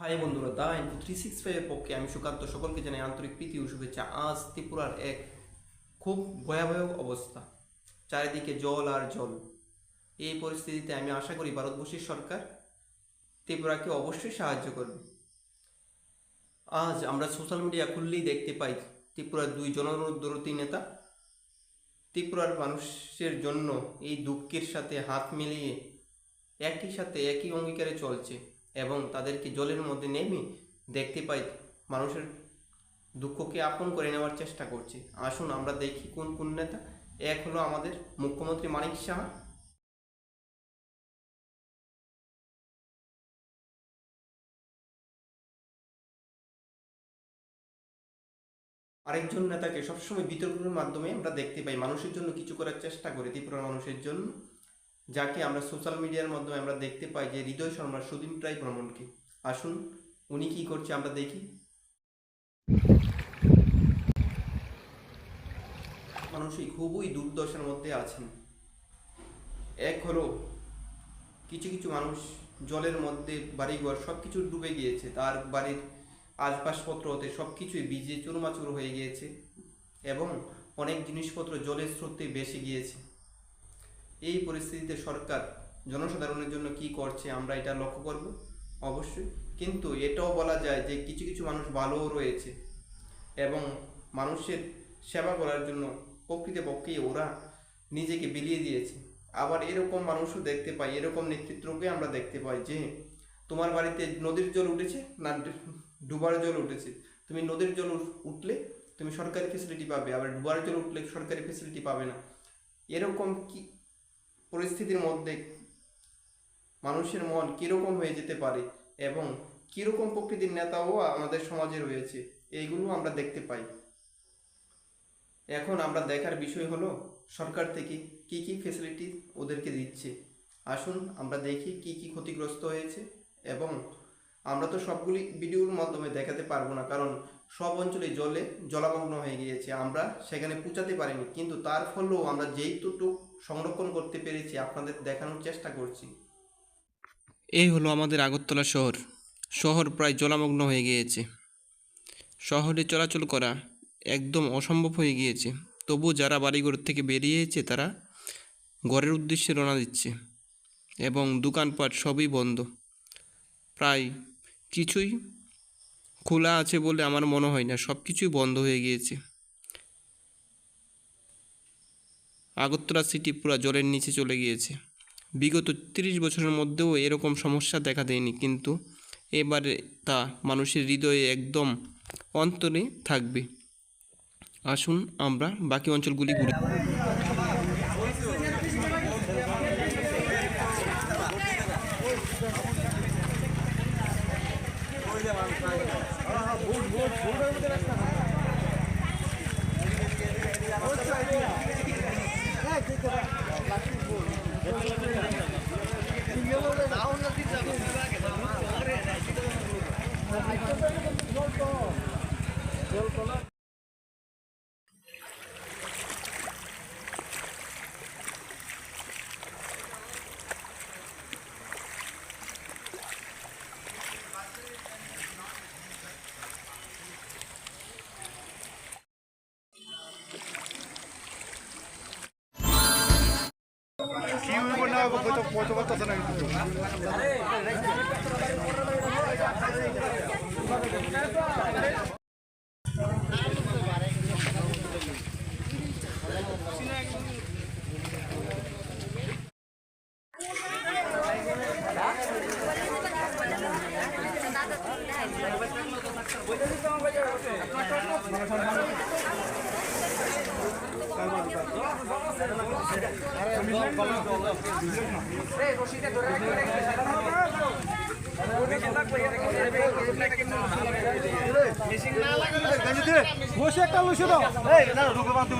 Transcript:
High বন্ধুরা, দা info 365 এর পক্ষে আমি সুকান্ত সকলকে জানাই আন্তরিক প্রীতি ও শুভেচ্ছা। আজ ত্রিপুরার এক খুব ভয়াবহ অবস্থা, চারিদিকে জল আর জল। এই পরিস্থিতিতে আমি আশা করি ভারতবর্ষের সরকার ত্রিপুরাকে অবশ্যই সাহায্য করবে। আজ আমরা সোশ্যাল মিডিয়া খুললেই দেখতে পাই ত্রিপুরার দুই জনদরদী নেতা ত্রিপুরার মানুষের জন্য এই দুঃখের সাথে হাত মিলিয়ে একই সাথে একই অঙ্গীকারে চলছে এবং তাদেরকে জলের মধ্যে নেমে দেখতে পাই মানুষের দুঃখকে আপন করে নেওয়ার চেষ্টা করছে। আসুন আমরা দেখি কোন কোন নেতা। এক হলো আমাদের মুখ্যমন্ত্রী মানিক সাহা, আরেকজন নেতাকে সবসময় বিতর্কের মাধ্যমে আমরা দেখতে পাই মানুষের জন্য কিছু করার চেষ্টা করে, ত্রিপুরার মানুষের জন্য, যাকে আমরা সোশ্যাল মিডিয়ার মাধ্যমে আমরা দেখতে পাই যে হৃদয় শর্মা সুদিন প্রায় ভ্রমণকে। আসুন উনি কি করছে আমরা দেখি। মানুষই খুবই দুর্দশার মধ্যে আছেন। এক হলো কিছু কিছু মানুষ জলের মধ্যে বাড়িঘর সব কিছু ডুবে গিয়েছে, তার বাড়ির আসবাবপত্র হতে সব কিছুই ভিজে চুরমাচুর হয়ে গিয়েছে এবং অনেক জিনিসপত্র জলের স্রোতে ভেসে গিয়েছে। এই পরিস্থিতিতে সরকার জনসাধারণের জন্য কি করছে আমরা এটা লক্ষ্য করব অবশ্যই, কিন্তু এটাও বলা যায় যে কিছু কিছু মানুষ ভালোও রয়েছে এবং মানুষের সেবা করার জন্য প্রকৃতপক্ষেই ওরা নিজেকে বিলিয়ে দিয়েছে। আবার এরকম মানুষও দেখতে পাই, এরকম নেতৃত্বকে আমরা দেখতে পাই যে তোমার বাড়িতে নদীর জল উঠেছে না ডুবার জল উঠেছে, তুমি নদীর জল উঠলে তুমি সরকারি ফেসিলিটি পাবে, আবার ডুবার জল উঠলে সরকারি ফেসিলিটি পাবে না। এরকম কি পরিস্থিতির মধ্যে মানুষের মন কীরকম হয়ে যেতে পারে এবং কীরকম প্রকৃতির নেতাও আমাদের সমাজে রয়েছে, এইগুলো আমরা দেখতে পাই। এখন আমরা দেখার বিষয় হলো সরকার থেকে কি কি ফ্যাসিলিটি ওদেরকে দিচ্ছে। আসুন আমরা দেখি কি কি ক্ষতিগ্রস্ত হয়েছে এবং আমরা তো সবগুলি ভিডিওর মাধ্যমে দেখাতে পারবো না, কারণ সব অঞ্চলে জলামগ্ন হয়ে গিয়েছে, আমরা সেখানে পৌঁছাতে পারিনি, কিন্তু তার ফলেও আমরা যেইটুকু সংরক্ষণ করতে পেরেছি আপনাদের দেখানোর চেষ্টা করছি। এই হলো আমাদের আগরতলা শহর। শহর প্রায় জলামগ্ন হয়ে গিয়েছে, শহরে চলাচল করা একদম অসম্ভব হয়ে গিয়েছে। তবু যারা বাড়িঘর থেকে বেরিয়েছে তারা ঘরের উদ্দেশ্যে রওনা দিচ্ছে এবং দোকানপাট সবই বন্ধ, প্রায় কিছুই খোলা আছে বলে আমার মনে হয় না, সব কিছুই বন্ধ হয়ে গিয়েছে। আগরতলা সিটি পুরো জলের নিচে চলে গিয়েছে। বিগত 30 বছরের মধ্যেও এরকম সমস্যা দেখা দেয়নি, কিন্তু এবারে তা মানুষের হৃদয়ে একদম অন্তরে থাকবে। আসুন আমরা বাকি অঞ্চলগুলি ঘুরে। বসে একটা লইছো তো এই না রুকে বাঁধতে